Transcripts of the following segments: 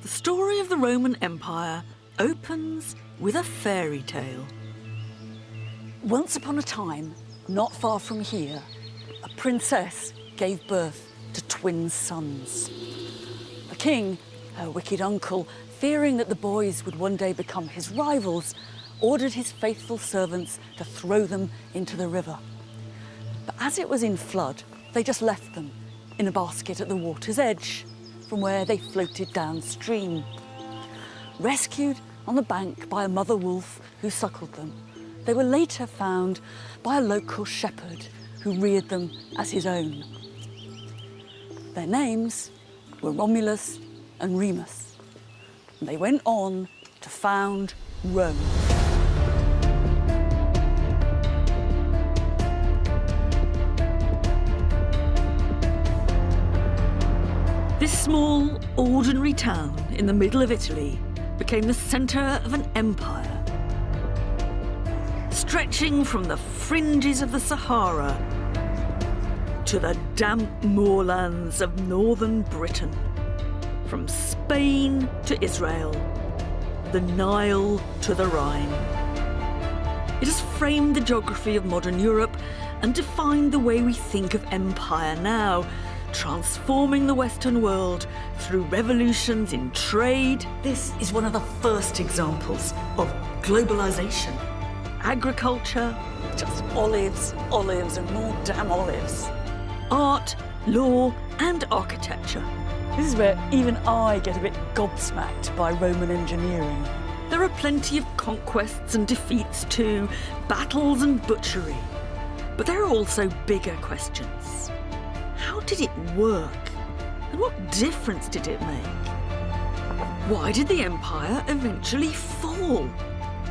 The story of the Roman Empire opens with a fairy tale. Once upon a time, not far from here, a princess gave birth to twin sons. The king, her wicked uncle, fearing that the boys would one day become his rivals, ordered his faithful servants to throw them into the river. But as it was in flood, they just left them in a basket at the water's edge, from where they floated downstream. Rescued on the bank by a mother wolf who suckled them, they were later found by a local shepherd who reared them as his own. Their names were Romulus and Remus, and they went on to found Rome. This small, ordinary town in the middle of Italy became the centre of an empire, stretching from the fringes of the Sahara to the damp moorlands of northern Britain, from Spain to Israel, the Nile to the Rhine. It has framed the geography of modern Europe and defined the way we think of empire now, transforming the Western world through revolutions in trade. This is one of the first examples of globalization. Agriculture, Just olives, olives, and more damn olives. art, law, and architecture. This is where even I get a bit gobsmacked by Roman engineering. There are plenty of conquests and defeats too, battles and butchery. But there are also bigger questions. How did it work? And what difference did it make? Why did the empire eventually fall?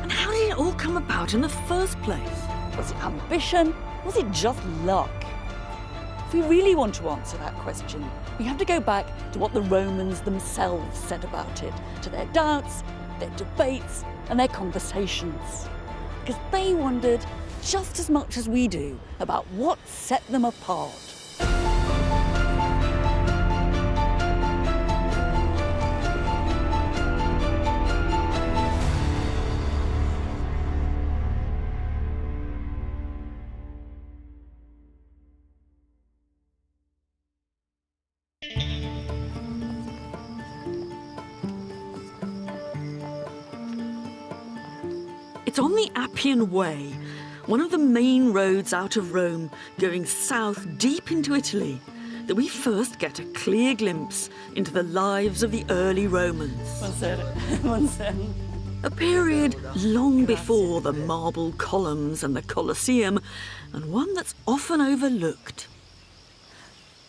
And how did it all come about in the first place? Was it ambition? Was it just luck? If we really want to answer that question, we have to go back to what the Romans themselves said about it, to their doubts, their debates, and their conversations. Because they wondered just as much as we do about what set them apart. It's on the Appian Way, one of the main roads out of Rome, going south deep into Italy, that we first get a clear glimpse into the lives of the early Romans. One second. A period long before the marble columns and the Colosseum, and one that's often overlooked.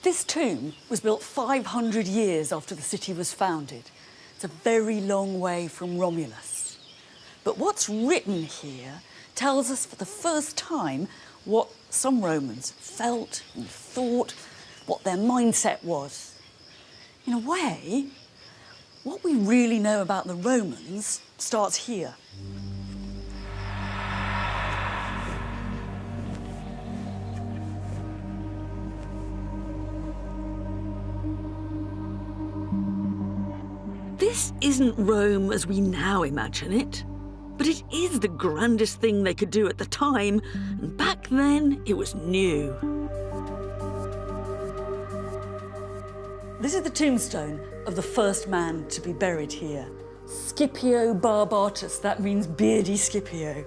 This tomb was built 500 years after the city was founded. It's a very long way from Romulus. But what's written here tells us for the first time what some Romans felt and thought, what their mindset was. In a way, what we really know about the Romans starts here. This isn't Rome as we now imagine it, but it is the grandest thing they could do at the time, and back then it was new. This is the tombstone of the first man to be buried here. Scipio Barbatus, that means beardy Scipio.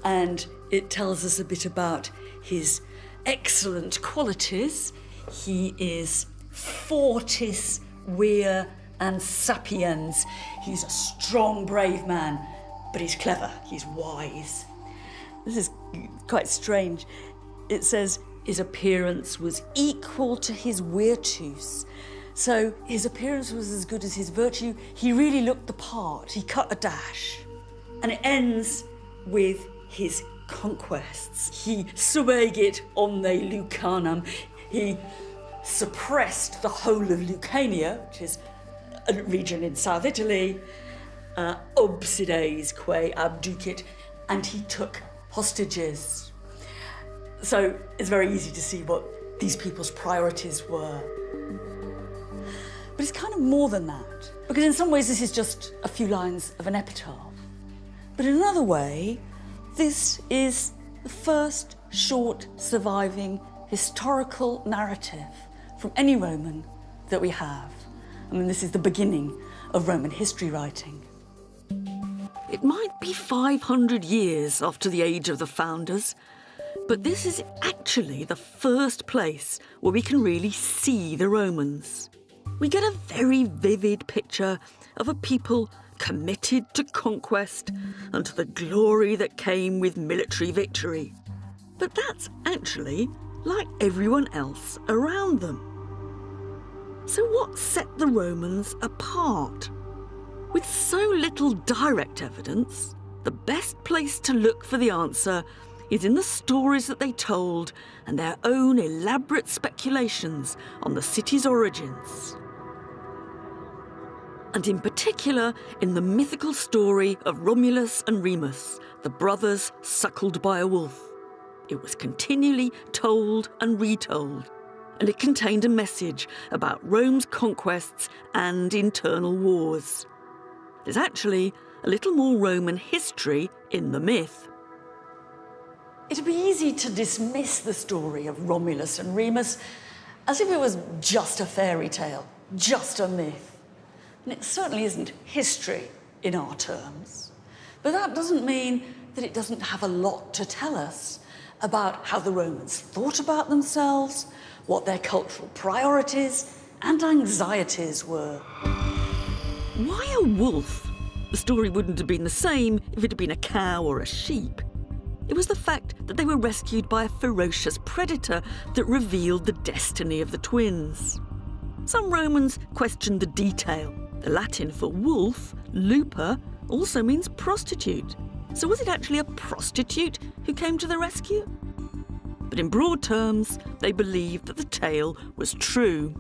And it tells us a bit about his excellent qualities. He is fortis vir and sapiens. He's a strong, brave man, but he's clever, he's wise. This is quite strange. It says his appearance was equal to his virtus. So his appearance was as good as his virtue. He really looked the part. He cut a dash. And it ends with his conquests. He subegit omne Lucanam. He suppressed the whole of Lucania, which is a region in South Italy, obsides quae abducit, and he took hostages. So it's very easy to see what these people's priorities were. But it's kind of more than that. Because in some ways this is just a few lines of an epitaph. But in another way, this is the first short surviving historical narrative from any Roman that we have. I mean, this is the beginning of Roman history writing. It might be 500 years after the age of the founders, but this is actually the first place where we can really see the Romans. We get a very vivid picture of a people committed to conquest and to the glory that came with military victory. But that's actually like everyone else around them. So what set the Romans apart? With so little direct evidence, the best place to look for the answer is in the stories that they told and their own elaborate speculations on the city's origins. And in particular, in the mythical story of Romulus and Remus, the brothers suckled by a wolf. It was continually told and retold, and it contained a message about Rome's conquests and internal wars. There's actually a little more Roman history in the myth. It'd be easy to dismiss the story of Romulus and Remus as if it was just a fairy tale, just a myth. And it certainly isn't history in our terms. But that doesn't mean that it doesn't have a lot to tell us about how the Romans thought about themselves, what their cultural priorities and anxieties were. Why a wolf? The story wouldn't have been the same if it had been a cow or a sheep. It was the fact that they were rescued by a ferocious predator that revealed the destiny of the twins. Some Romans questioned the detail. The Latin for wolf, lupa, also means prostitute. So was it actually a prostitute who came to the rescue? But in broad terms, they believed that the tale was true.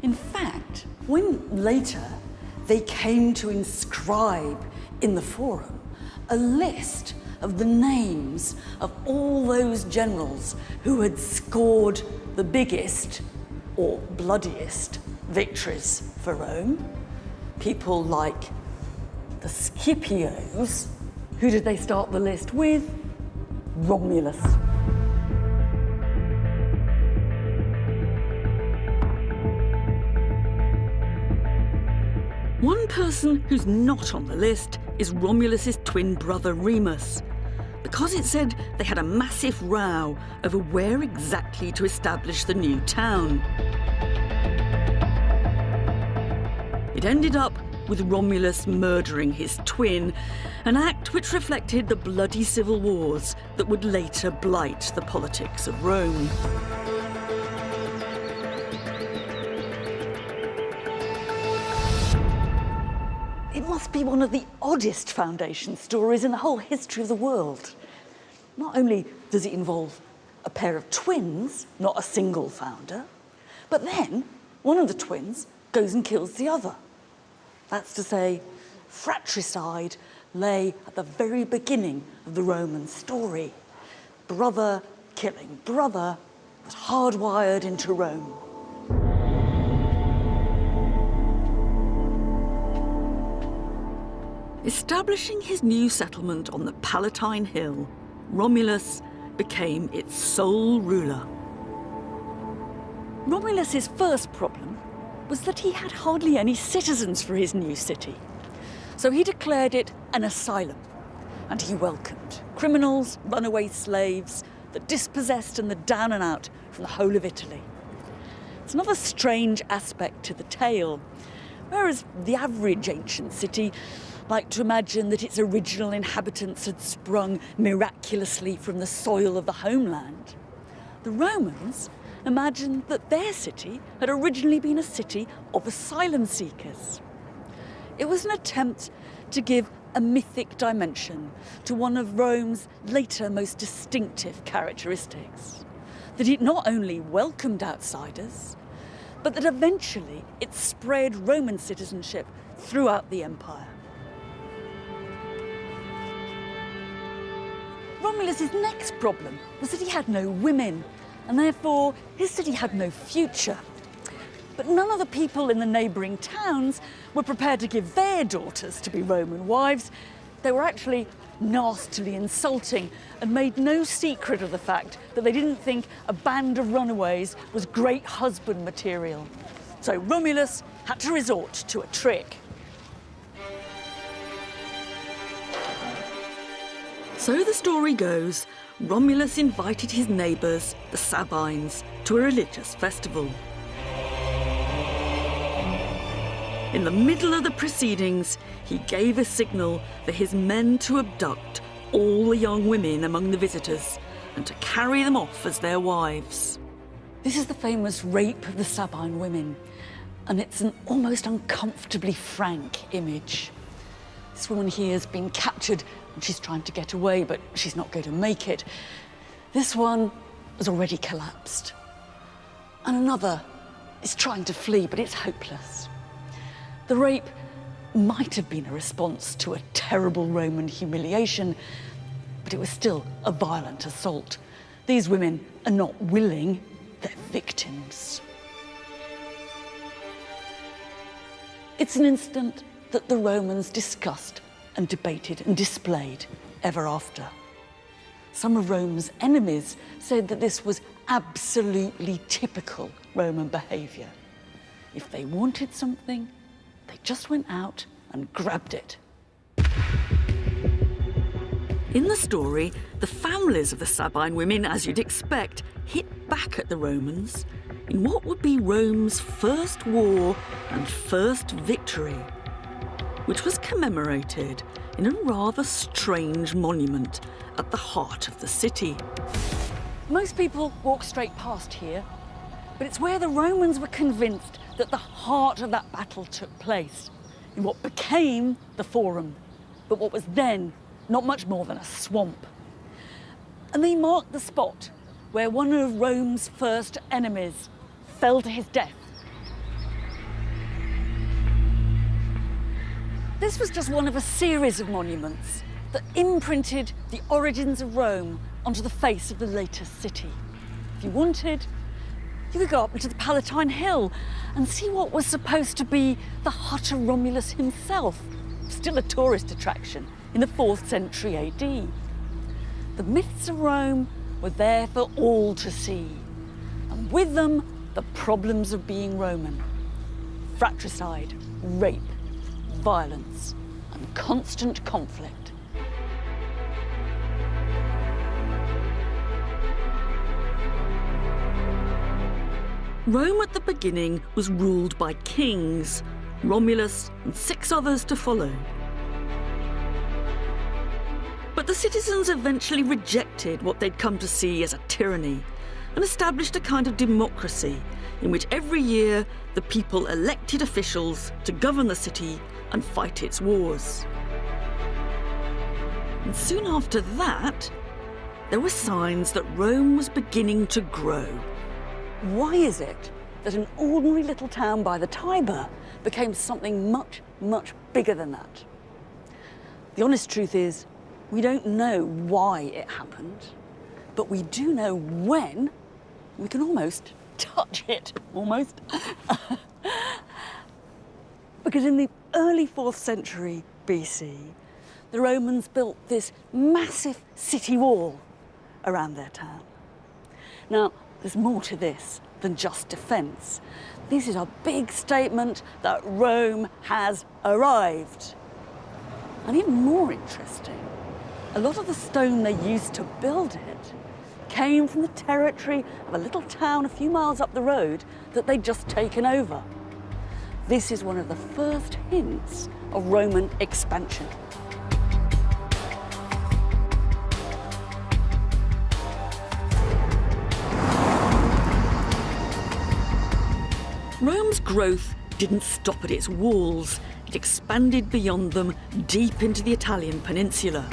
In fact, when later they came to inscribe in the Forum a list of the names of all those generals who had scored the biggest or bloodiest victories for Rome, people like the Scipios. Who did they start the list with? Romulus. One person who's not on the list is Romulus's twin brother Remus, because it said they had a massive row over where exactly to establish the new town. It ended up with Romulus murdering his twin, an act which reflected the bloody civil wars that would later blight the politics of Rome. It must be one of the oddest foundation stories in the whole history of the world. Not only does it involve a pair of twins, not a single founder, but then one of the twins goes and kills the other. That's to say, fratricide lay at the very beginning of the Roman story. Brother killing brother was hardwired into Rome. Establishing his new settlement on the Palatine Hill, Romulus became its sole ruler. Romulus's first problem was that he had hardly any citizens for his new city. So he declared it an asylum, and he welcomed criminals, runaway slaves, the dispossessed and the down and out from the whole of Italy. It's another strange aspect to the tale. Whereas the average ancient city liked to imagine that its original inhabitants had sprung miraculously from the soil of the homeland, the Romans imagined that their city had originally been a city of asylum seekers. It was an attempt to give a mythic dimension to one of Rome's later most distinctive characteristics, that it not only welcomed outsiders, but that eventually it spread Roman citizenship throughout the empire. Romulus's next problem was that he had no women, and therefore his city had no future. But none of the people in the neighbouring towns were prepared to give their daughters to be Roman wives. They were actually nastily insulting and made no secret of the fact that they didn't think a band of runaways was great husband material. So Romulus had to resort to a trick. So the story goes, Romulus invited his neighbours, the Sabines, to a religious festival. In the middle of the proceedings, he gave a signal for his men to abduct all the young women among the visitors and to carry them off as their wives. This is the famous rape of the Sabine women, and it's an almost uncomfortably frank image. This woman here has been captured and she's trying to get away, but she's not going to make it. This one has already collapsed. And another is trying to flee, but it's hopeless. The rape might have been a response to a terrible Roman humiliation, but it was still a violent assault. These women are not willing, they're victims. It's an incident that the Romans discussed and debated and displayed ever after. Some of Rome's enemies said that this was absolutely typical Roman behaviour. If they wanted something, they just went out and grabbed it. In the story, the families of the Sabine women, as you'd expect, hit back at the Romans in what would be Rome's first war and first victory, which was commemorated in a rather strange monument at the heart of the city. Most people walk straight past here, but it's where the Romans were convinced that the heart of that battle took place, in what became the Forum, but what was then not much more than a swamp. And they marked the spot where one of Rome's first enemies fell to his death. This was just one of a series of monuments that imprinted the origins of Rome onto the face of the latest city. If you wanted, you could go up into the Palatine Hill and see what was supposed to be the hut of Romulus himself, still a tourist attraction in the 4th century AD. The myths of Rome were there for all to see, and with them, the problems of being Roman. Fratricide, rape, violence, and constant conflict. Rome at the beginning was ruled by kings, Romulus and 6 others to follow. But the citizens eventually rejected what they'd come to see as a tyranny and established a kind of democracy in which every year the people elected officials to govern the city and fight its wars. And soon after that, there were signs that Rome was beginning to grow. Why is it that an ordinary little town by the Tiber became something much, much bigger than that? The honest truth is, we don't know why it happened, but we do know when. We can almost touch it, almost. Because in the early 4th century BC, the Romans built this massive city wall around their town. Now, there's more to this than just defence. This is a big statement that Rome has arrived. And even more interesting, a lot of the stone they used to build it came from the territory of a little town a few miles up the road that they'd just taken over. This is one of the first hints of Roman expansion. Rome's growth didn't stop at its walls. It expanded beyond them, deep into the Italian peninsula.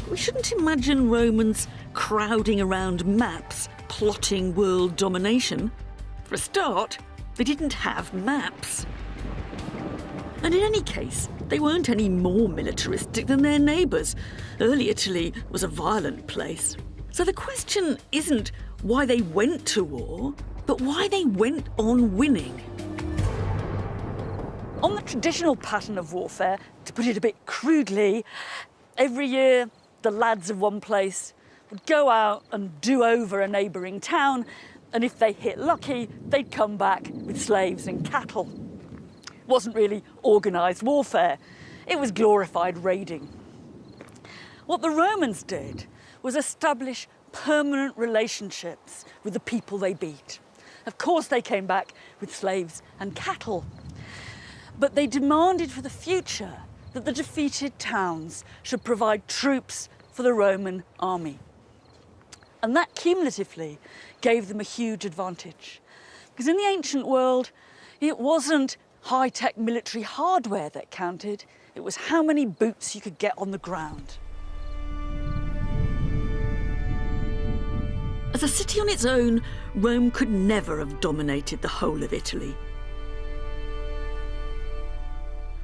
We shouldn't imagine Romans crowding around maps, plotting world domination. For a start, they didn't have maps. And in any case, they weren't any more militaristic than their neighbours. Early Italy was a violent place. So the question isn't why they went to war, but why they went on winning. On the traditional pattern of warfare, to put it a bit crudely, every year the lads of one place would go out and do over a neighbouring town, and if they hit lucky, they'd come back with slaves and cattle. It wasn't really organised warfare, it was glorified raiding. What the Romans did was establish permanent relationships with the people they beat. Of course they came back with slaves and cattle, but they demanded for the future that the defeated towns should provide troops for the Roman army. And that cumulatively gave them a huge advantage. Because in the ancient world, it wasn't high-tech military hardware that counted, it was how many boots you could get on the ground. As a city on its own, Rome could never have dominated the whole of Italy.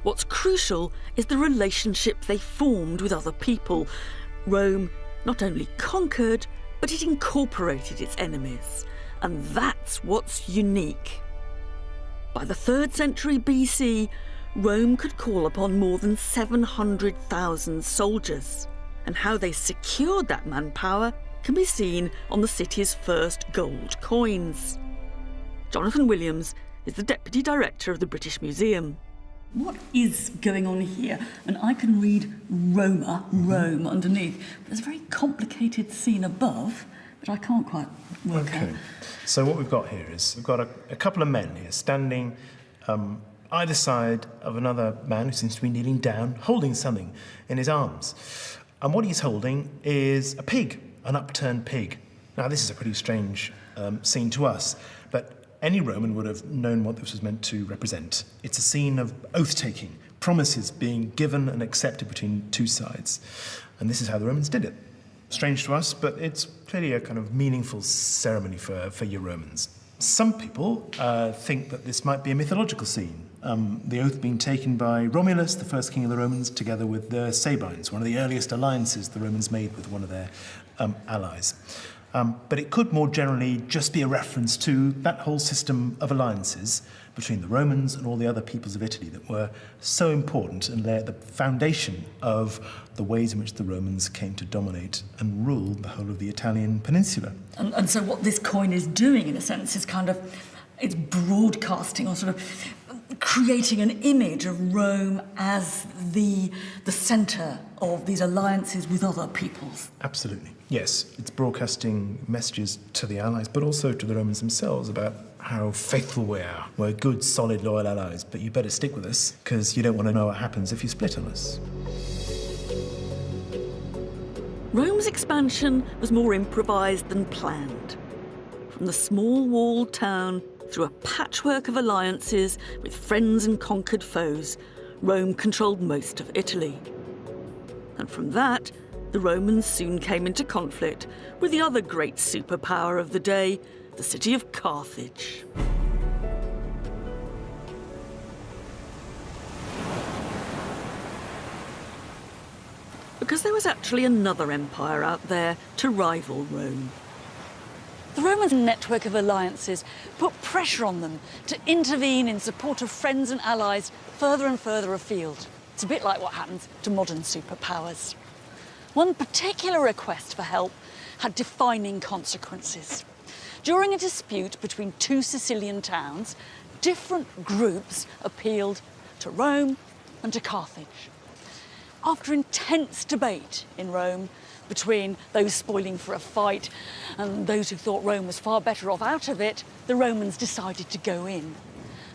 What's crucial is the relationship they formed with other people. Rome not only conquered, but it incorporated its enemies. And that's what's unique. By the 3rd century BC, Rome could call upon more than 700,000 soldiers. And how they secured that manpower can be seen on the city's first gold coins. Jonathan Williams is the Deputy Director of the British Museum. What is going on here? And I can read Roma, Rome, underneath. There's a very complicated scene above that I can't quite work out. So what we've got here is we've got a couple of men here standing either side of another man who seems to be kneeling down, holding something in his arms. And what he's holding is a pig, an upturned pig. Now, this is a pretty strange scene to us, but any Roman would have known what this was meant to represent. It's a scene of oath-taking, promises being given and accepted between two sides. And this is how the Romans did it. Strange to us, but it's clearly a kind of meaningful ceremony for your Romans. Some people think that this might be a mythological scene. The oath being taken by Romulus, the first king of the Romans, together with the Sabines, one of the earliest alliances the Romans made with one of their allies. But it could more generally just be a reference to that whole system of alliances between the Romans and all the other peoples of Italy that were so important and they're the foundation of the ways in which the Romans came to dominate and rule the whole of the Italian peninsula. And so what this coin is doing, in a sense, is it's broadcasting or sort of creating an image of Rome as the centre of these alliances with other peoples. Absolutely. Yes, it's broadcasting messages to the allies, but also to the Romans themselves about how faithful we are. We're good, solid, loyal allies, but you better stick with us, because you don't want to know what happens if you split on us. Rome's expansion was more improvised than planned. From the small walled town through a patchwork of alliances with friends and conquered foes, Rome controlled most of Italy. And from that, the Romans soon came into conflict with the other great superpower of the day, the city of Carthage. Because there was actually another empire out there to rival Rome. The Romans' network of alliances put pressure on them to intervene in support of friends and allies further and further afield. It's a bit like what happens to modern superpowers. One particular request for help had defining consequences. During a dispute between two Sicilian towns, different groups appealed to Rome and to Carthage. After intense debate in Rome between those spoiling for a fight and those who thought Rome was far better off out of it, the Romans decided to go in.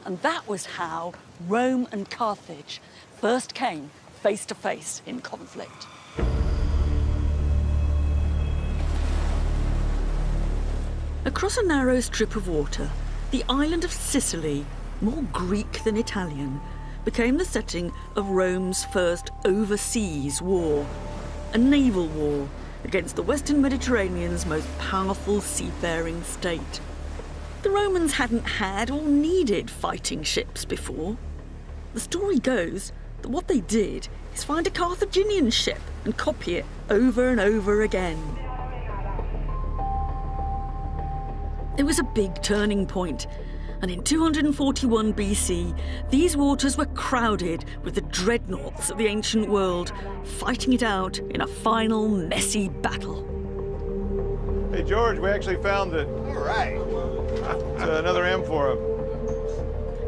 And that was how Rome and Carthage first came face to face in conflict. Across a narrow strip of water, the island of Sicily, more Greek than Italian, became the setting of Rome's first overseas war, a naval war against the Western Mediterranean's most powerful seafaring state. The Romans hadn't had or needed fighting ships before. The story goes that what they did is find a Carthaginian ship and copy it over and over again. It was a big turning point, And in 241 BC, these waters were crowded with the dreadnoughts of the ancient world, fighting it out in a final messy battle. Hey, George, we actually found it. All right. It's another amphora.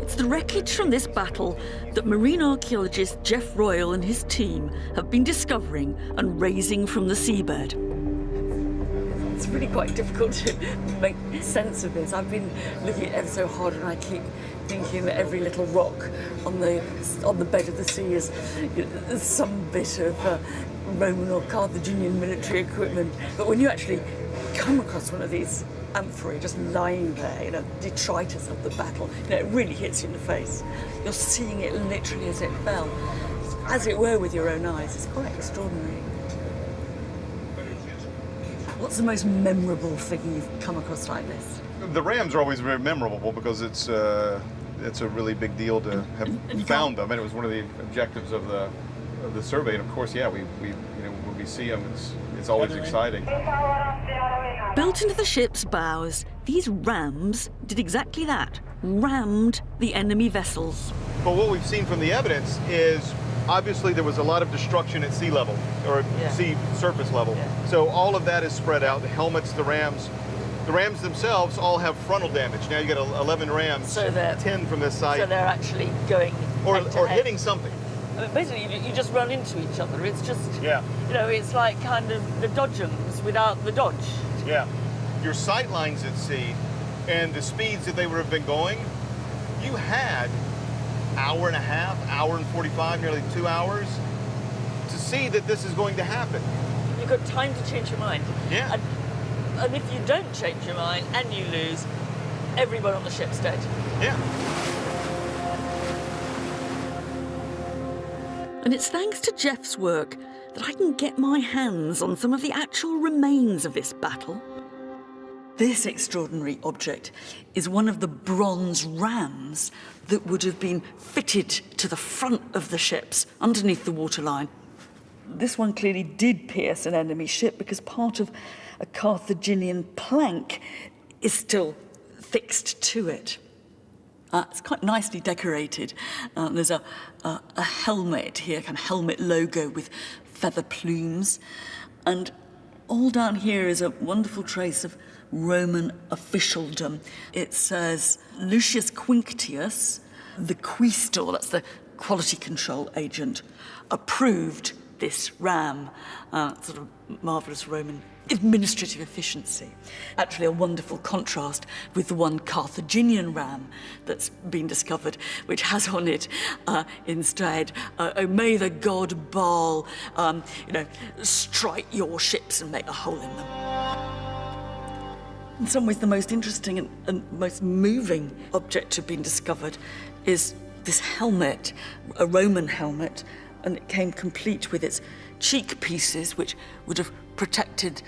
It's the wreckage from this battle that marine archaeologist Jeff Royal and his team have been discovering and raising from the seabed. It's really quite difficult to make sense of this. I've been looking at it ever so hard, and I keep thinking that every little rock on the bed of the sea is some bit of Roman or Carthaginian military equipment. But when you actually come across one of these amphorae just lying there, detritus of the battle, it really hits you in the face. You're seeing it literally as it fell, as it were with your own eyes. It's quite extraordinary. What's the most memorable thing you've come across like this? The rams are always very memorable because it's a really big deal to have found them, and it was one of the objectives of the survey. And of course, yeah, we when we see them, it's always exciting. Built into the ship's bows, these rams did exactly that, rammed the enemy vessels. But what we've seen from the evidence is obviously there was a lot of destruction at sea level, or sea surface level. Yeah. So all of that is spread out. The helmets, the rams themselves all have frontal damage. Now you got 11 rams, so 10 from this site. So they're actually going or head. hitting something. I mean, basically, you just run into each other. It's just, it's like kind of the dodgems without the dodge. Yeah. Your sight lines at sea and the speeds that they would have been going, you had hour and a half, hour and 45, nearly 2 hours to see that this is going to happen. You've got time to change your mind. Yeah. And if you don't change your mind and you lose, everyone on the ship's dead. Yeah. And it's thanks to Jeff's work that I can get my hands on some of the actual remains of this battle. This extraordinary object is one of the bronze rams that would have been fitted to the front of the ships underneath the waterline. This one clearly did pierce an enemy ship because part of a Carthaginian plank is still fixed to it. It's quite nicely decorated. There's a helmet here, kind of helmet logo with feather plumes. And all down here is a wonderful trace of Roman officialdom. It says Lucius Quinctius, the quaestor, that's the quality control agent, approved this ram. Sort of marvellous Roman administrative efficiency. Actually a wonderful contrast with the one Carthaginian ram that's been discovered, which has on it instead, oh, may the god Baal, strike your ships and make a hole in them. In some ways, the most interesting and most moving object to have been discovered is this helmet, a Roman helmet, and it came complete with its cheek pieces, which would have protected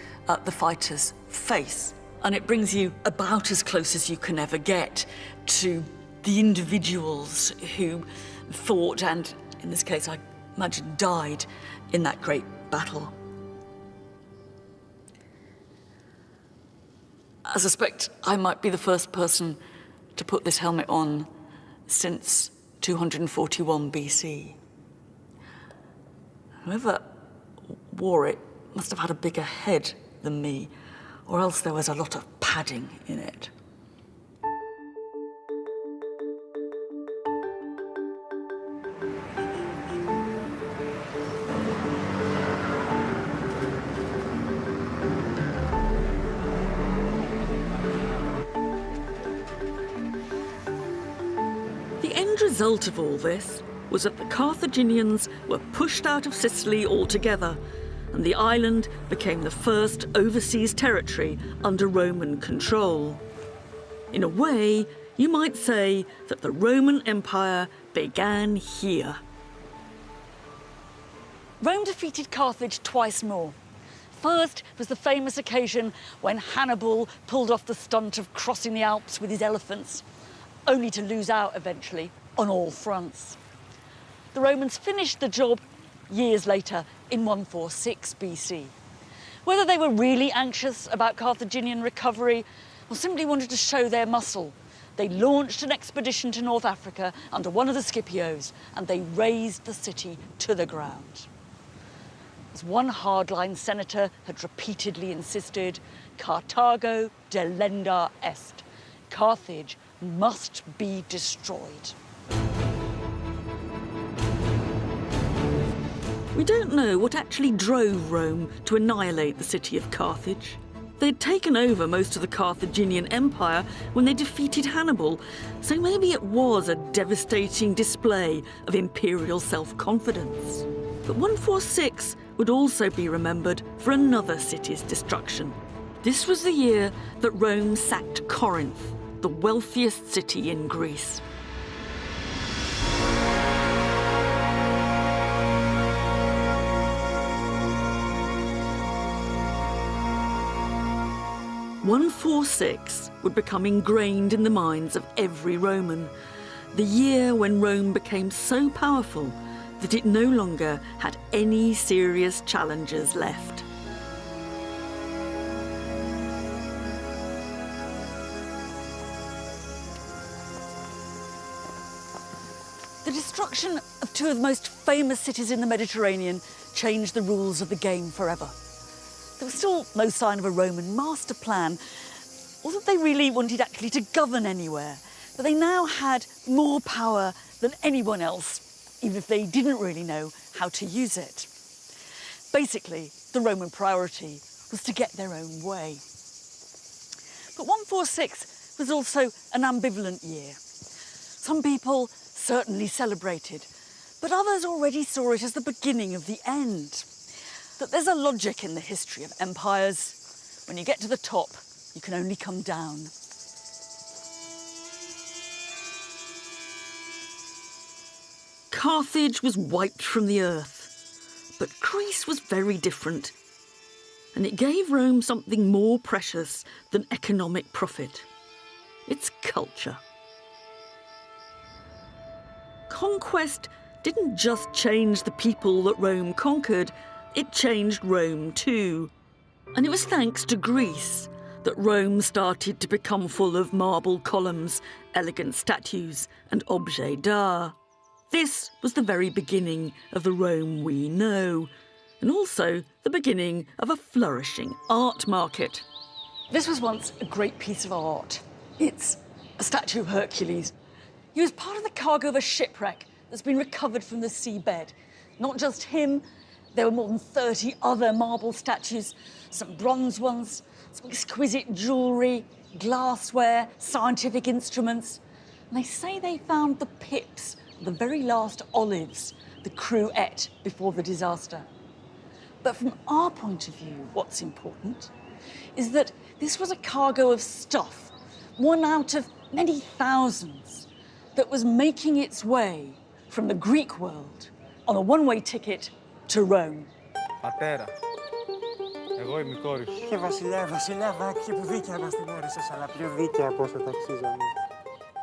the fighter's face. And it brings you about as close as you can ever get to the individuals who fought and, in this case, I imagine, died in that great battle. I suspect I might be the first person to put this helmet on since 241 BC. Whoever wore it must have had a bigger head than me, or else there was a lot of padding in it. The end result of all this was that the Carthaginians were pushed out of Sicily altogether, and the island became the first overseas territory under Roman control. In a way, you might say that the Roman Empire began here. Rome defeated Carthage twice more. First was the famous occasion when Hannibal pulled off the stunt of crossing the Alps with his elephants, only to lose out eventually on all fronts. The Romans finished the job years later in 146 BC. Whether they were really anxious about Carthaginian recovery or simply wanted to show their muscle, They launched an expedition to North Africa under one of the Scipios, and they razed the city to the ground. As one hardline senator had repeatedly insisted, Carthago delenda est. Carthage must be destroyed. We don't know what actually drove Rome to annihilate the city of Carthage. They'd taken over most of the Carthaginian Empire when they defeated Hannibal, so maybe it was a devastating display of imperial self-confidence. But 146 would also be remembered for another city's destruction. This was the year that Rome sacked Corinth, the wealthiest city in Greece. "146 would become ingrained in the minds of every Roman, the year when Rome became so powerful that it no longer had any serious challengers left. The destruction of two of the most famous cities in the Mediterranean changed the rules of the game forever. There was still no sign of a Roman master plan, or that they really wanted actually to govern anywhere. But they now had more power than anyone else, even if they didn't really know how to use it. Basically, the Roman priority was to get their own way. But 146 was also an ambivalent year. Some people certainly celebrated, but others already saw it as the beginning of the end. That there's a logic in the history of empires. When you get to the top, you can only come down. Carthage was wiped from the earth, but Greece was very different, and it gave Rome something more precious than economic profit: its culture. Conquest didn't just change the people that Rome conquered, it changed Rome too. And it was thanks to Greece that Rome started to become full of marble columns, elegant statues, and objets d'art. This was the very beginning of the Rome we know, and also the beginning of a flourishing art market. This was once a great piece of art. It's a statue of Hercules. He was part of the cargo of a shipwreck that's been recovered from the seabed. Not just him, there were more than 30 other marble statues, some bronze ones, some exquisite jewellery, glassware, scientific instruments. And they say they found the pips of the very last olives the crew ate before the disaster. But from our point of view, what's important is that this was a cargo of stuff, one out of many thousands, that was making its way from the Greek world on a one-way ticket to Rome. Πατέρα, εγώ είμαι η κόρη σου. Και βασιλιά, δάκρυ που δίκαια μας τιμώρησες, αλλά πιο δίκαια από όσο ταξίζαμε.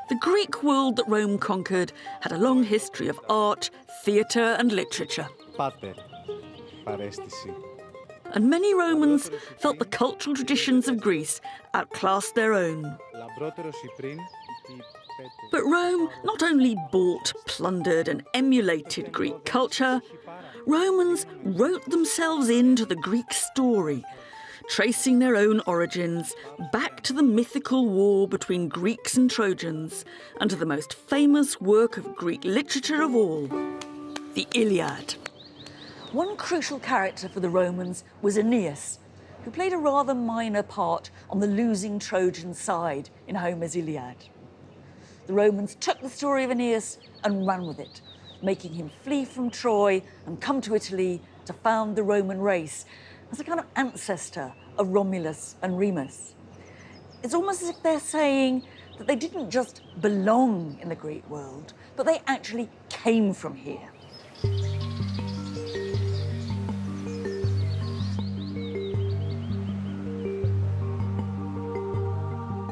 The Greek world that Rome conquered had a long history of art, theatre and literature. Πάτερ, παρέστηση. And many Romans felt the cultural traditions of Greece outclassed their own. Λαμπρότερος ή πριν, But Rome not only bought, plundered and emulated Greek culture, Romans wrote themselves into the Greek story, tracing their own origins back to the mythical war between Greeks and Trojans and to the most famous work of Greek literature of all, the Iliad. One crucial character for the Romans was Aeneas, who played a rather minor part on the losing Trojan side in Homer's Iliad. The Romans took the story of Aeneas and ran with it, making him flee from Troy and come to Italy to found the Roman race as a kind of ancestor of Romulus and Remus. It's almost as if they're saying that they didn't just belong in the Greek world, but they actually came from here.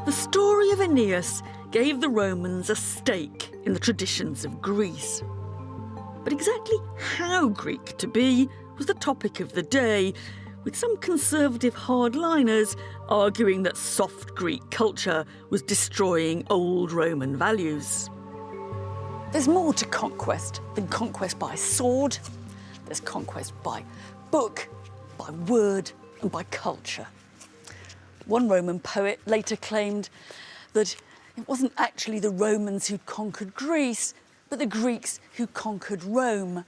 The story of Aeneas gave the Romans a stake in the traditions of Greece. But exactly how Greek to be was the topic of the day, with some conservative hardliners arguing that soft Greek culture was destroying old Roman values. There's more to conquest than conquest by sword. There's conquest by book, by word, and by culture. One Roman poet later claimed that it wasn't actually the Romans who conquered Greece, but the Greeks who conquered Rome.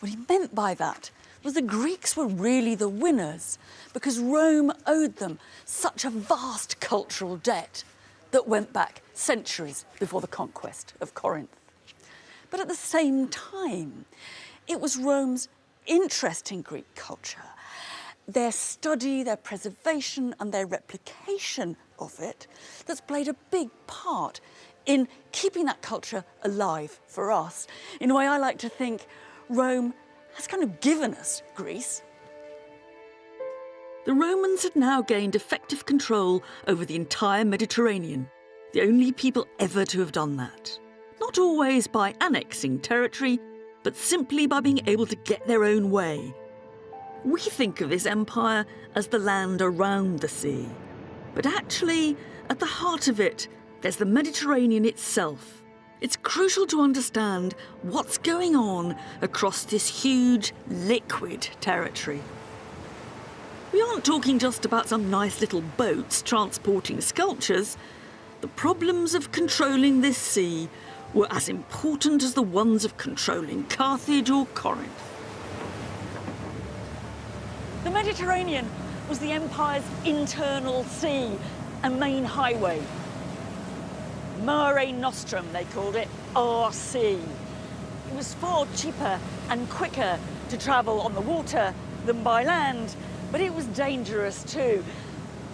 What he meant by that was the Greeks were really the winners because Rome owed them such a vast cultural debt that went back centuries before the conquest of Corinth. But at the same time, it was Rome's interest in Greek culture, their study, their preservation and their replication of it that's played a big part in keeping that culture alive for us. In a way, I like to think Rome has kind of given us Greece. The Romans had now gained effective control over the entire Mediterranean, the only people ever to have done that. Not always by annexing territory, but simply by being able to get their own way. We think of this empire as the land around the sea, but actually, at the heart of it, there's the Mediterranean itself. It's crucial to understand what's going on across this huge, liquid territory. We aren't talking just about some nice little boats transporting sculptures. The problems of controlling this sea were as important as the ones of controlling Carthage or Corinth. The Mediterranean was the empire's internal sea and main highway. Mare Nostrum, they called it, RC. It was far cheaper and quicker to travel on the water than by land, but it was dangerous too.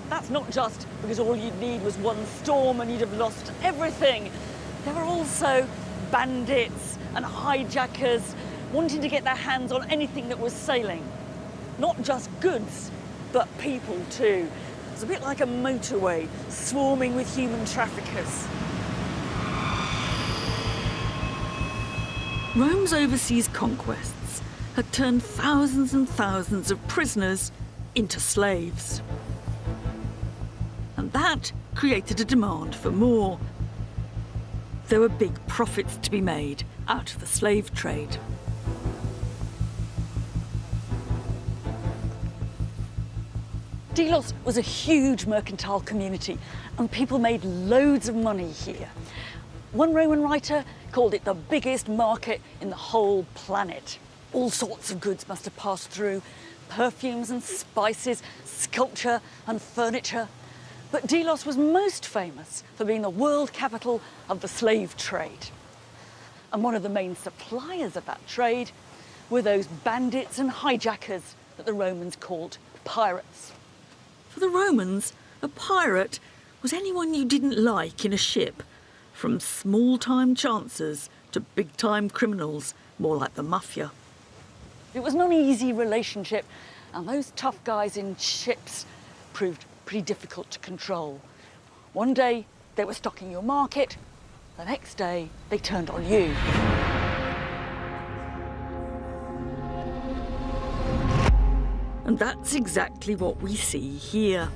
That's not just because all you'd need was one storm and you'd have lost everything. There were also bandits and hijackers wanting to get their hands on anything that was sailing. Not just goods, but people too. It's a bit like a motorway swarming with human traffickers. Rome's overseas conquests had turned thousands and thousands of prisoners into slaves. And that created a demand for more. There were big profits to be made out of the slave trade. Delos was a huge mercantile community and people made loads of money here. One Roman writer called it the biggest market in the whole planet. All sorts of goods must have passed through, perfumes and spices, sculpture and furniture. But Delos was most famous for being the world capital of the slave trade. And one of the main suppliers of that trade were those bandits and hijackers that the Romans called pirates. For the Romans, a pirate was anyone you didn't like in a ship, from small-time chancers to big-time criminals, more like the mafia. It was not an easy relationship, and those tough guys in ships proved pretty difficult to control. One day, they were stocking your market. The next day, they turned on you. And that's exactly what we see here.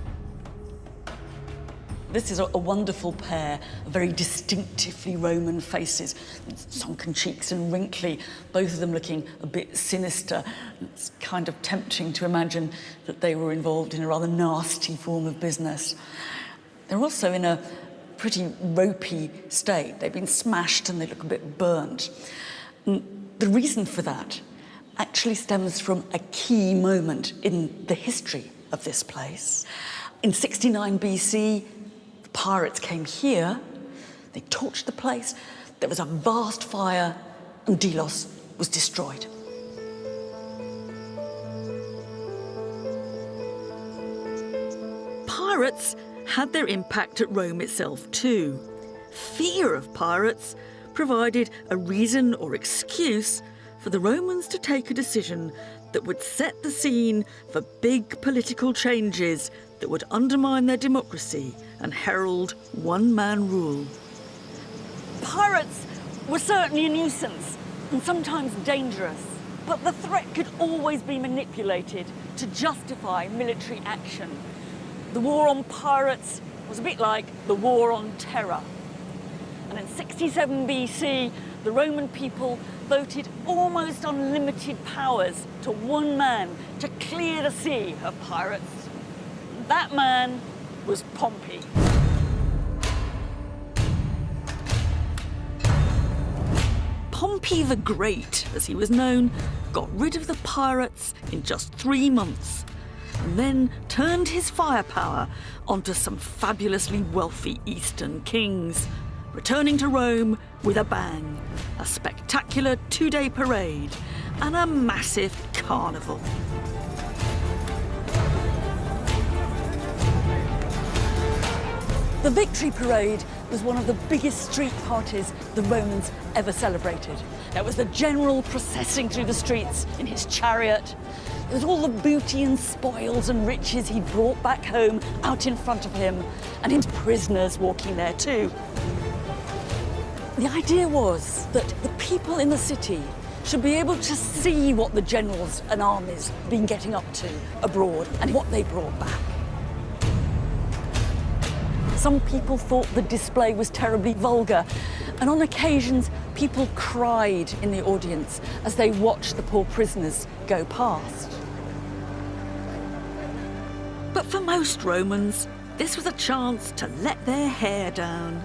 This is a wonderful pair of very distinctively Roman faces, sunken cheeks and wrinkly, both of them looking a bit sinister. It's kind of tempting to imagine that they were involved in a rather nasty form of business. They're also in a pretty ropey state. They've been smashed and they look a bit burnt. And the reason for that actually stems from a key moment in the history of this place. In 69 BC, the pirates came here, they torched the place, there was a vast fire, and Delos was destroyed. Pirates had their impact at Rome itself too. Fear of pirates provided a reason or excuse for the Romans to take a decision that would set the scene for big political changes that would undermine their democracy and herald one-man rule. Pirates were certainly a nuisance and sometimes dangerous. But the threat could always be manipulated to justify military action. The war on pirates was a bit like the war on terror. And in 67 BC, the Roman people voted almost unlimited powers to one man to clear the sea of pirates. That man was Pompey. Pompey the Great, as he was known, got rid of the pirates in just 3 months, and then turned his firepower onto some fabulously wealthy Eastern kings, returning to Rome with a bang, a spectacular 2-day parade, and a massive carnival. The Victory Parade was one of the biggest street parties the Romans ever celebrated. There was the general processing through the streets in his chariot. There was all the booty and spoils and riches he'd brought back home out in front of him, and his prisoners walking there too. The idea was that the people in the city should be able to see what the generals and armies had been getting up to abroad and what they brought back. Some people thought the display was terribly vulgar, and on occasions people cried in the audience as they watched the poor prisoners go past. But for most Romans, this was a chance to let their hair down.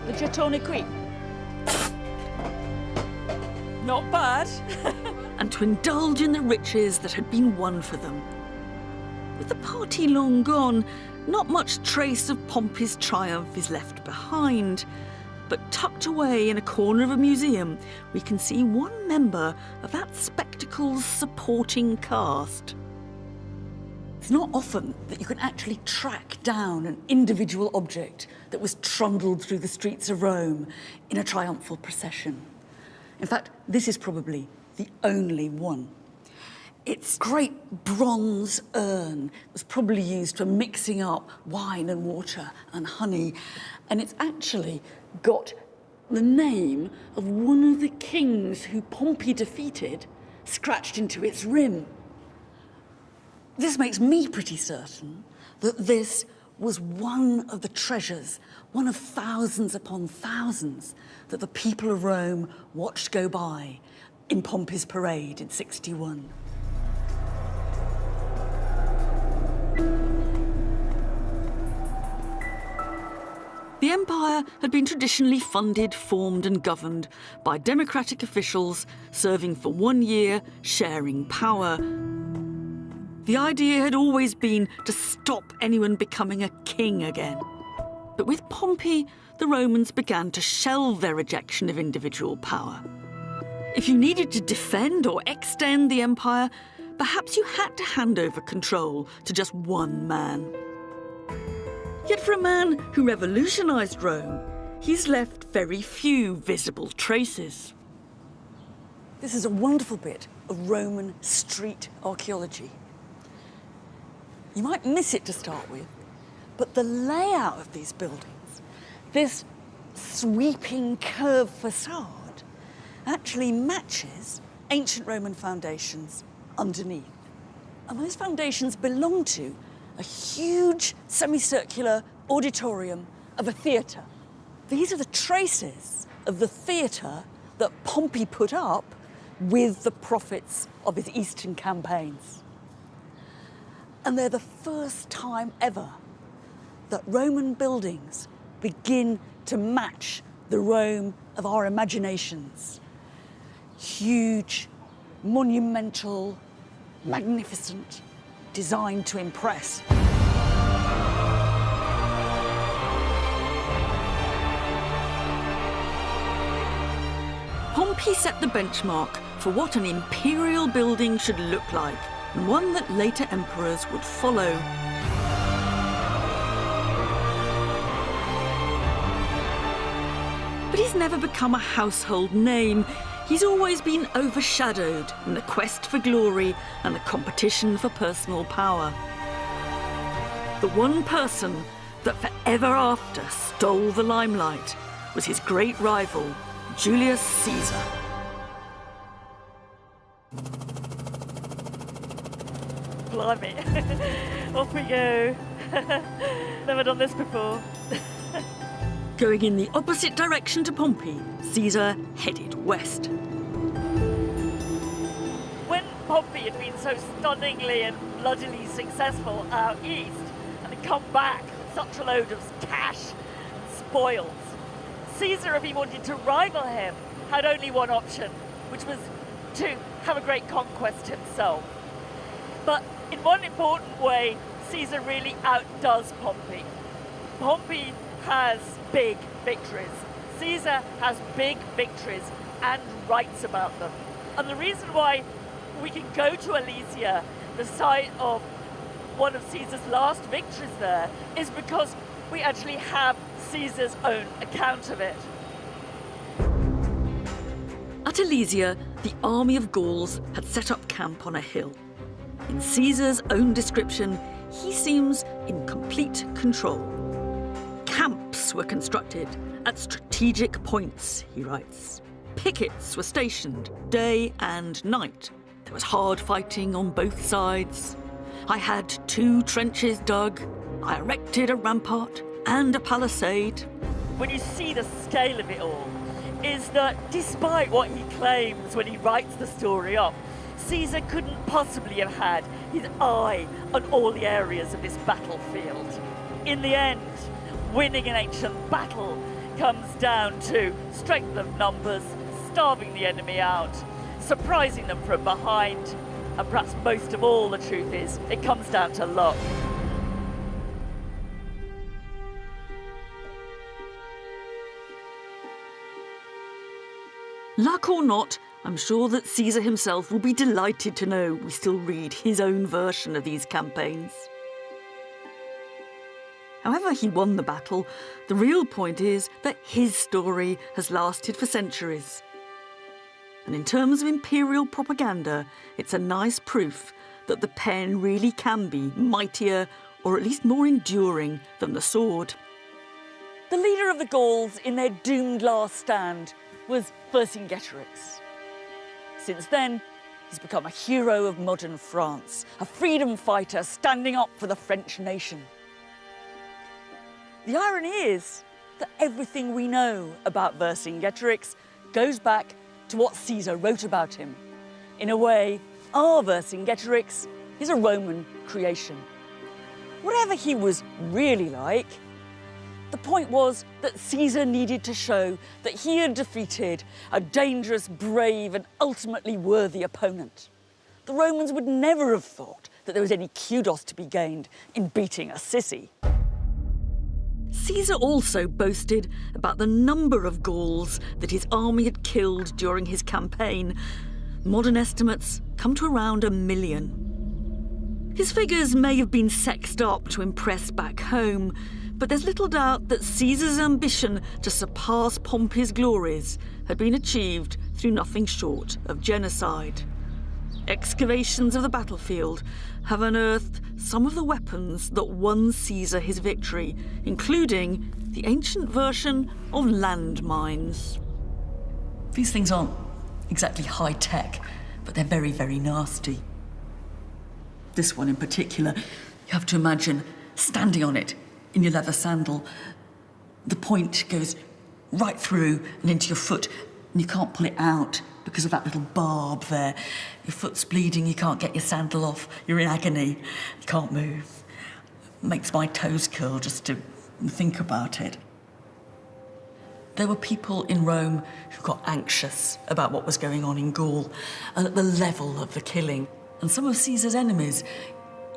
The Gettone qui. Not bad. And to indulge in the riches that had been won for them. With the party long gone, not much trace of Pompey's triumph is left behind. But tucked away in a corner of a museum, we can see one member of that spectacle's supporting cast. It's not often that you can actually track down an individual object that was trundled through the streets of Rome in a triumphal procession. In fact, this is probably the only one. Its great bronze urn was probably used for mixing up wine and water and honey, and it's actually got the name of one of the kings who Pompey defeated scratched into its rim. This makes me pretty certain that this was one of the treasures, one of thousands upon thousands that the people of Rome watched go by in Pompey's parade in 61. The empire had been traditionally funded, formed and governed by democratic officials serving for 1 year, sharing power. The idea had always been to stop anyone becoming a king again. But with Pompey, the Romans began to shelve their rejection of individual power. If you needed to defend or extend the empire, perhaps you had to hand over control to just one man. Yet for a man who revolutionised Rome, he's left very few visible traces. This is a wonderful bit of Roman street archaeology. You might miss it to start with, but the layout of these buildings, this sweeping curved facade, actually matches ancient Roman foundations underneath. And those foundations belong to a huge semicircular auditorium of a theatre. These are the traces of the theatre that Pompey put up with the profits of his eastern campaigns. And they're the first time ever that Roman buildings begin to match the Rome of our imaginations. Huge, monumental, magnificent, designed to impress. Pompey set the benchmark for what an imperial building should look like, and one that later emperors would follow. But he's never become a household name. He's always been overshadowed in the quest for glory and the competition for personal power. The one person that forever after stole the limelight was his great rival, Julius Caesar. blimey. Off we go. Never done this before. Going in the opposite direction to Pompey, Caesar headed west. When Pompey had been so stunningly and bloodily successful out east, and had come back with such a load of cash and spoils, Caesar, if he wanted to rival him, had only one option, which was to have a great conquest himself. But in one important way, Caesar really outdoes Pompey. Pompey has big victories. Caesar has big victories and writes about them. And the reason why we can go to Alesia, the site of one of Caesar's last victories there, is because we actually have Caesar's own account of it. At Alesia, the army of Gauls had set up camp on a hill. In Caesar's own description, he seems in complete control. Camps were constructed at strategic points, he writes. Pickets were stationed day and night. There was hard fighting on both sides. I had 2 trenches dug. I erected a rampart and a palisade. When you see the scale of it all, is that despite what he claims when he writes the story up, Caesar couldn't possibly have had his eye on all the areas of this battlefield. In the end, winning an ancient battle comes down to strength of numbers, starving the enemy out, surprising them from behind, and perhaps most of all, the truth is, it comes down to luck. Luck or not, I'm sure that Caesar himself will be delighted to know we still read his own version of these campaigns. However he won the battle, the real point is that his story has lasted for centuries. And in terms of imperial propaganda, it's a nice proof that the pen really can be mightier, or at least more enduring, than the sword. The leader of the Gauls in their doomed last stand was Vercingetorix. Since then, he's become a hero of modern France, a freedom fighter standing up for the French nation. The irony is that everything we know about Vercingetorix goes back to what Caesar wrote about him. In a way, our Vercingetorix is a Roman creation. Whatever he was really like, the point was that Caesar needed to show that he had defeated a dangerous, brave, and ultimately worthy opponent. The Romans would never have thought that there was any kudos to be gained in beating a sissy. Caesar also boasted about the number of Gauls that his army had killed during his campaign. Modern estimates come to around 1 million. His figures may have been sexed up to impress back home, but there's little doubt that Caesar's ambition to surpass Pompey's glories had been achieved through nothing short of genocide. Excavations of the battlefield have unearthed some of the weapons that won Caesar his victory, including the ancient version of landmines. These things aren't exactly high-tech, but they're very, very nasty. This one in particular, you have to imagine standing on it in your leather sandal. The point goes right through and into your foot, and you can't pull it out because of that little barb there. Your foot's bleeding, you can't get your sandal off, you're in agony, you can't move. It makes my toes curl just to think about it. There were people in Rome who got anxious about what was going on in Gaul and at the level of the killing. And some of Caesar's enemies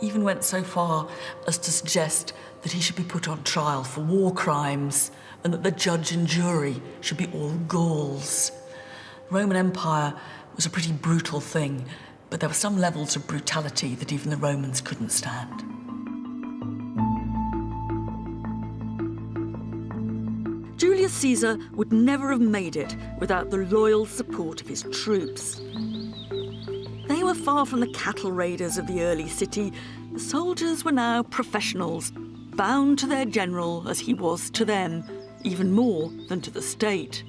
even went so far as to suggest that he should be put on trial for war crimes and that the judge and jury should be all Gauls. The Roman Empire was a pretty brutal thing, but there were some levels of brutality that even the Romans couldn't stand. Julius Caesar would never have made it without the loyal support of his troops. They were far from the cattle raiders of the early city. The soldiers were now professionals, bound to their general as he was to them, even more than to the state.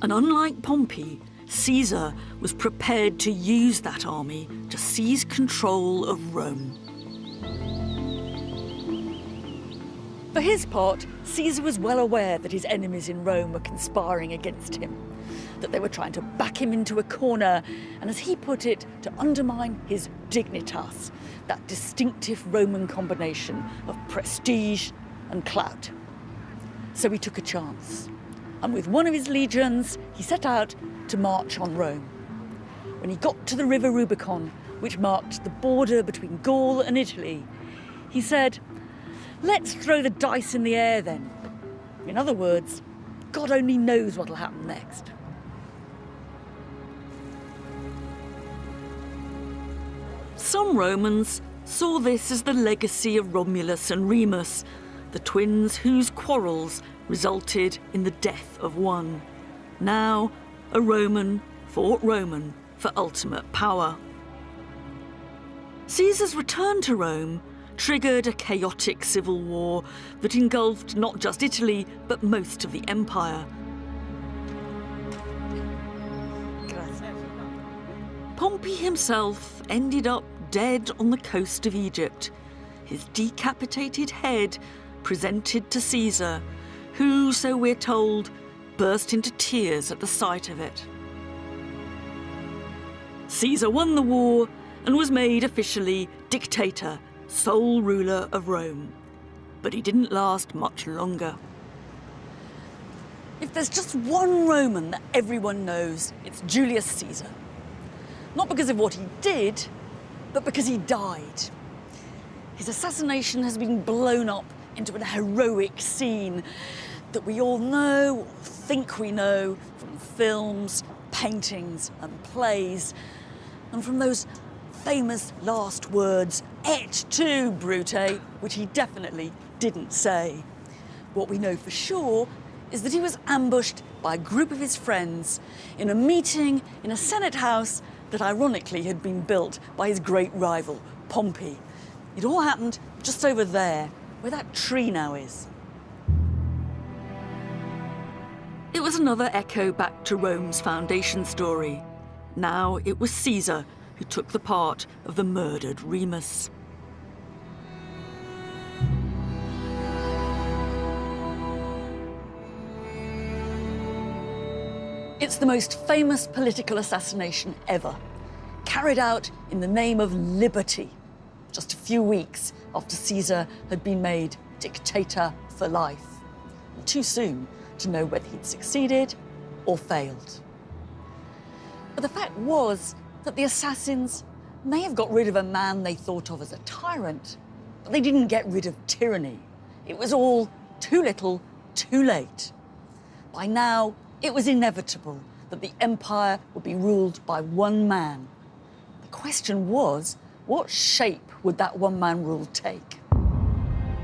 And unlike Pompey, Caesar was prepared to use that army to seize control of Rome. For his part, Caesar was well aware that his enemies in Rome were conspiring against him, that they were trying to back him into a corner, and as he put it, to undermine his dignitas, that distinctive Roman combination of prestige and clout. So he took a chance, and with one of his legions, he set out to march on Rome. When he got to the river Rubicon, which marked the border between Gaul and Italy, he said, "Let's throw the dice in the air then." In other words, God only knows what'll happen next. Some Romans saw this as the legacy of Romulus and Remus, the twins whose quarrels resulted in the death of one. Now, a Roman fought Roman for ultimate power. Caesar's return to Rome triggered a chaotic civil war that engulfed not just Italy, but most of the empire. Pompey himself ended up dead on the coast of Egypt, his decapitated head presented to Caesar, who, so we're told, burst into tears at the sight of it. Caesar won the war and was made officially dictator, sole ruler of Rome. But he didn't last much longer. If there's just one Roman that everyone knows, it's Julius Caesar. Not because of what he did, but because he died. His assassination has been blown up into a heroic scene that we all know, or think we know, from films, paintings and plays, and from those famous last words, "Et tu, Brute," which he definitely didn't say. What we know for sure is that he was ambushed by a group of his friends in a meeting in a Senate house that ironically had been built by his great rival, Pompey. It all happened just over there, where that tree now is. It was another echo back to Rome's foundation story. Now it was Caesar who took the part of the murdered Remus. It's the most famous political assassination ever, carried out in the name of liberty, just a few weeks after Caesar had been made dictator for life. Too soon to know whether he'd succeeded or failed. But the fact was that the assassins may have got rid of a man they thought of as a tyrant, but they didn't get rid of tyranny. It was all too little, too late. By now, it was inevitable that the empire would be ruled by one man. The question was, what shape would that one-man rule take?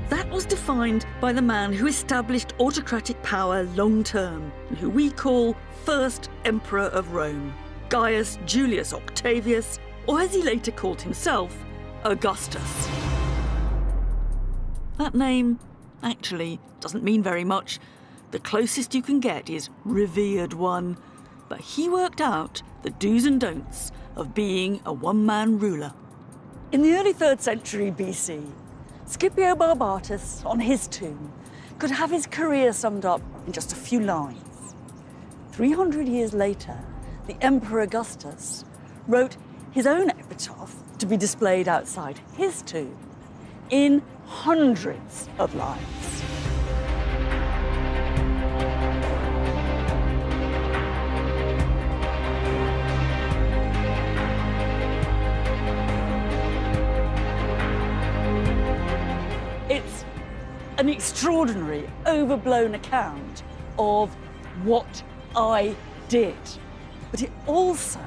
That was defined by the man who established autocratic power long-term, and who we call First Emperor of Rome, Gaius Julius Octavius, or as he later called himself, Augustus. That name actually doesn't mean very much. The closest you can get is revered one, but he worked out the do's and don'ts of being a one-man ruler. In the early 3rd century BC, Scipio Barbatus, on his tomb, could have his career summed up in just a few lines. 300 years later, the Emperor Augustus wrote his own epitaph to be displayed outside his tomb in hundreds of lines. It's an extraordinary, overblown account of what I did. But it also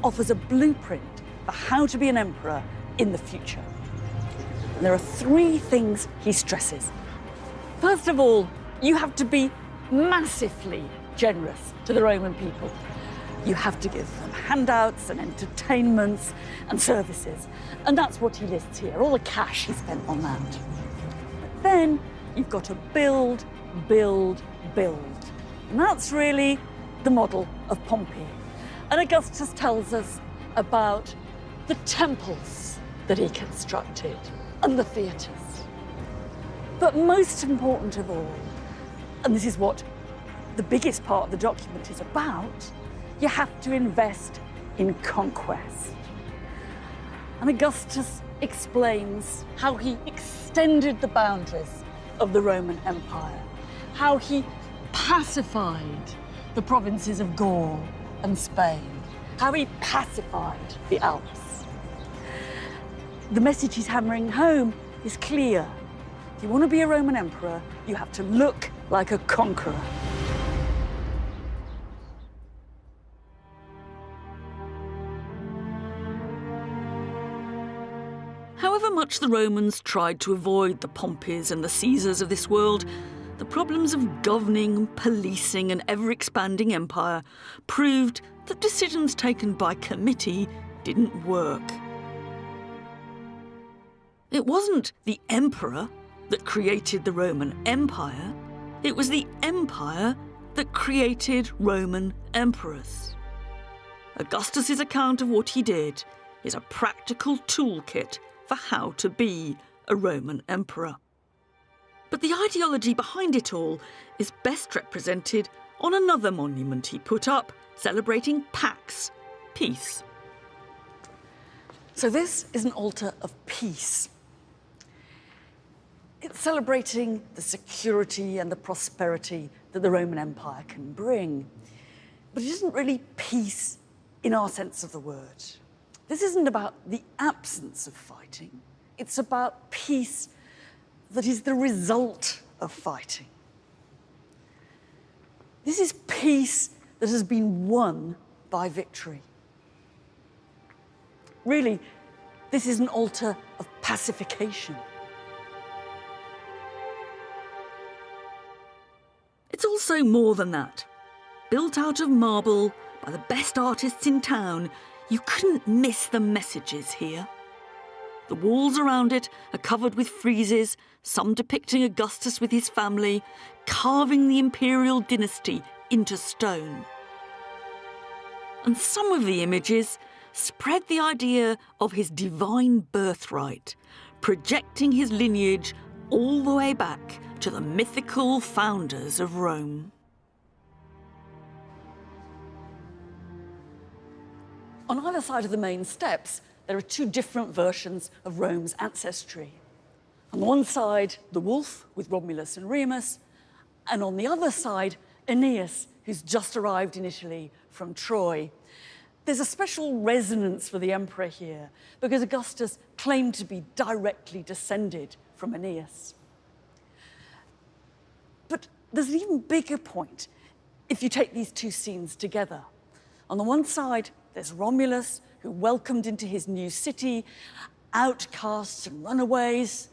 offers a blueprint for how to be an emperor in the future. And there are 3 things he stresses. First of all, you have to be massively generous to the Roman people. You have to give them handouts and entertainments and services. And that's what he lists here, all the cash he spent on that. But then you've got to build, build, build. And that's really the model of Pompey. And Augustus tells us about the temples that he constructed and the theatres. But most important of all, and this is what the biggest part of the document is about, you have to invest in conquest. And Augustus explains how he extended the boundaries of the Roman Empire, how he pacified the provinces of Gaul and Spain, how he pacified the Alps. The message he's hammering home is clear. If you want to be a Roman emperor, you have to look like a conqueror. However much the Romans tried to avoid the Pompeys and the Caesars of this world, the problems of governing, policing an ever-expanding empire proved that decisions taken by committee didn't work. It wasn't the emperor that created the Roman Empire, it was the empire that created Roman emperors. Augustus's account of what he did is a practical toolkit for how to be a Roman emperor. But the ideology behind it all is best represented on another monument he put up, celebrating Pax, peace. So this is an altar of peace. It's celebrating the security and the prosperity that the Roman Empire can bring. But it isn't really peace in our sense of the word. This isn't about the absence of fighting. It's about peace that is the result of fighting. This is peace that has been won by victory. Really, this is an altar of pacification. It's also more than that. Built out of marble by the best artists in town, you couldn't miss the messages here. The walls around it are covered with friezes, some depicting Augustus with his family, carving the imperial dynasty into stone. And some of the images spread the idea of his divine birthright, projecting his lineage all the way back to the mythical founders of Rome. On either side of the main steps, there are two different versions of Rome's ancestry. On one side, the wolf with Romulus and Remus, and on the other side, Aeneas, who's just arrived in Italy from Troy. There's a special resonance for the emperor here because Augustus claimed to be directly descended from Aeneas. But there's an even bigger point if you take these two scenes together. On the one side, there's Romulus, who welcomed into his new city outcasts and runaways.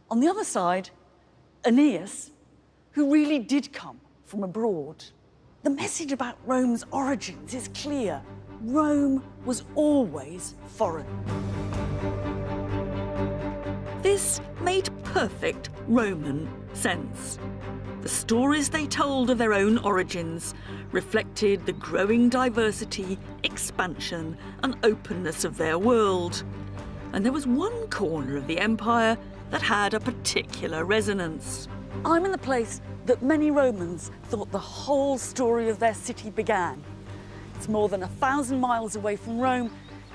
On the other side, Aeneas, who really did come from abroad. The message about Rome's origins is clear. Rome was always foreign. This made perfect Roman sense. The stories they told of their own origins reflected the growing diversity, expansion, and openness of their world. And there was one corner of the empire that had a particular resonance. I'm in the place that many Romans thought the whole story of their city began. It's more than 1,000 miles away from Rome.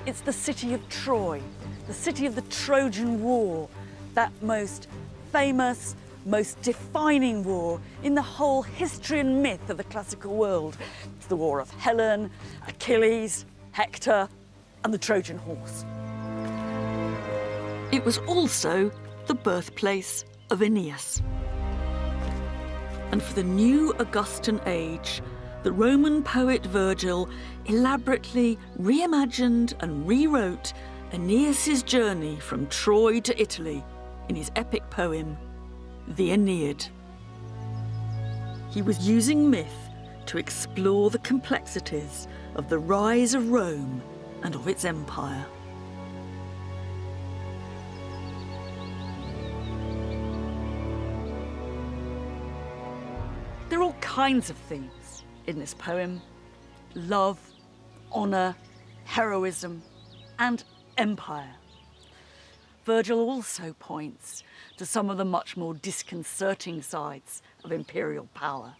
It's the city of Troy, the city of the Trojan War, that most famous, most defining war in the whole history and myth of the classical world. It's the war of Helen, Achilles, Hector, and the Trojan horse. It was also the birthplace of Aeneas. And for the new Augustan age, the Roman poet Virgil elaborately reimagined and rewrote Aeneas's journey from Troy to Italy in his epic poem, The Aeneid. He was using myth to explore the complexities of the rise of Rome and of its empire. There are all kinds of themes in this poem. Love, honour, heroism, and empire. Virgil also points to some of the much more disconcerting sides of imperial power.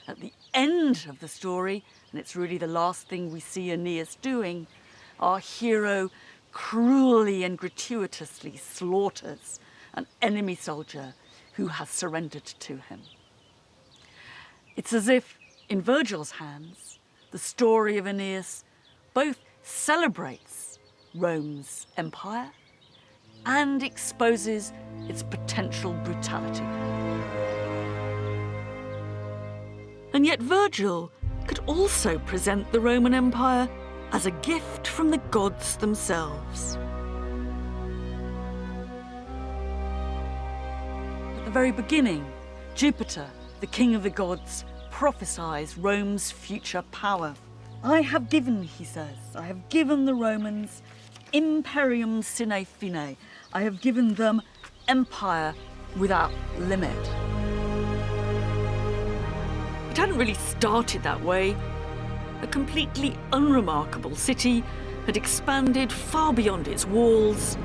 At the end of the story, and it's really the last thing we see Aeneas doing, our hero cruelly and gratuitously slaughters an enemy soldier who has surrendered to him. It's as if, in Virgil's hands, the story of Aeneas both celebrates Rome's empire and exposes its potential brutality. And yet Virgil could also present the Roman Empire as a gift from the gods themselves. At the very beginning, Jupiter, the king of the gods, prophesies Rome's future power. I have given, he says, I have given the Romans imperium sine fine. I have given them empire without limit. It hadn't really started that way. A completely unremarkable city had expanded far beyond its walls,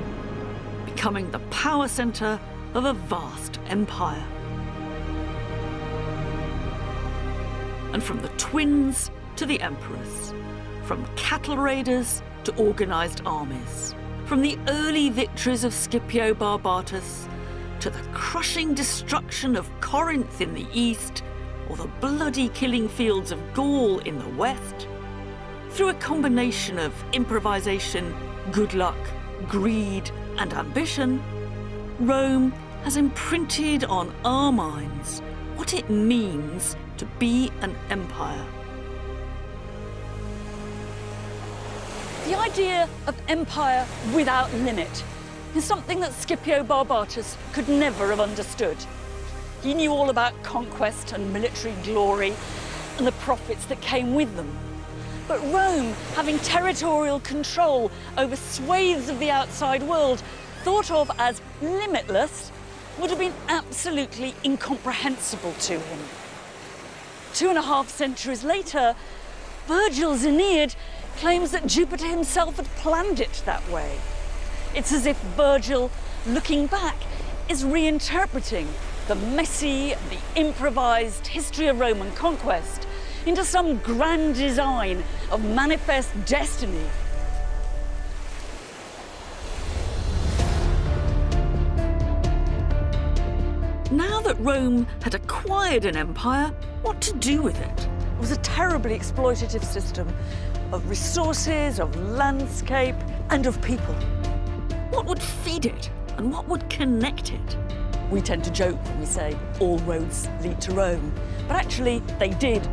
becoming the power centre of a vast empire. And from the twins to the emperors, from cattle raiders to organised armies, from the early victories of Scipio Barbatus to the crushing destruction of Corinth in the east, or the bloody killing fields of Gaul in the west, through a combination of improvisation, good luck, greed, and ambition, Rome has imprinted on our minds what it means to be an empire. The idea of empire without limit is something that Scipio Barbatus could never have understood. He knew all about conquest and military glory and the profits that came with them. But Rome, having territorial control over swathes of the outside world, thought of as limitless, would have been absolutely incomprehensible to him. 2.5 centuries later, Virgil's Aeneid claims that Jupiter himself had planned it that way. It's as if Virgil, looking back, is reinterpreting the messy, the improvised history of Roman conquest into some grand design of manifest destiny. Now that Rome had acquired an empire, what to do with it? It was a terribly exploitative system of resources, of landscape, and of people. What would feed it, and what would connect it? We tend to joke when we say all roads lead to Rome, but actually they did.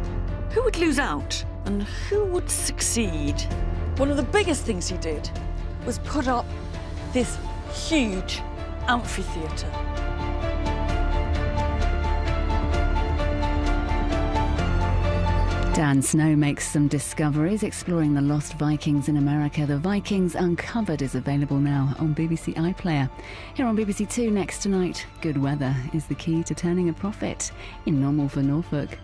Who would lose out, and who would succeed? One of the biggest things he did was put up this huge amphitheatre. Dan Snow makes some discoveries exploring the lost Vikings in America. The Vikings Uncovered is available now on BBC iPlayer. Here on BBC Two next tonight, good weather is the key to turning a profit in Normal for Norfolk.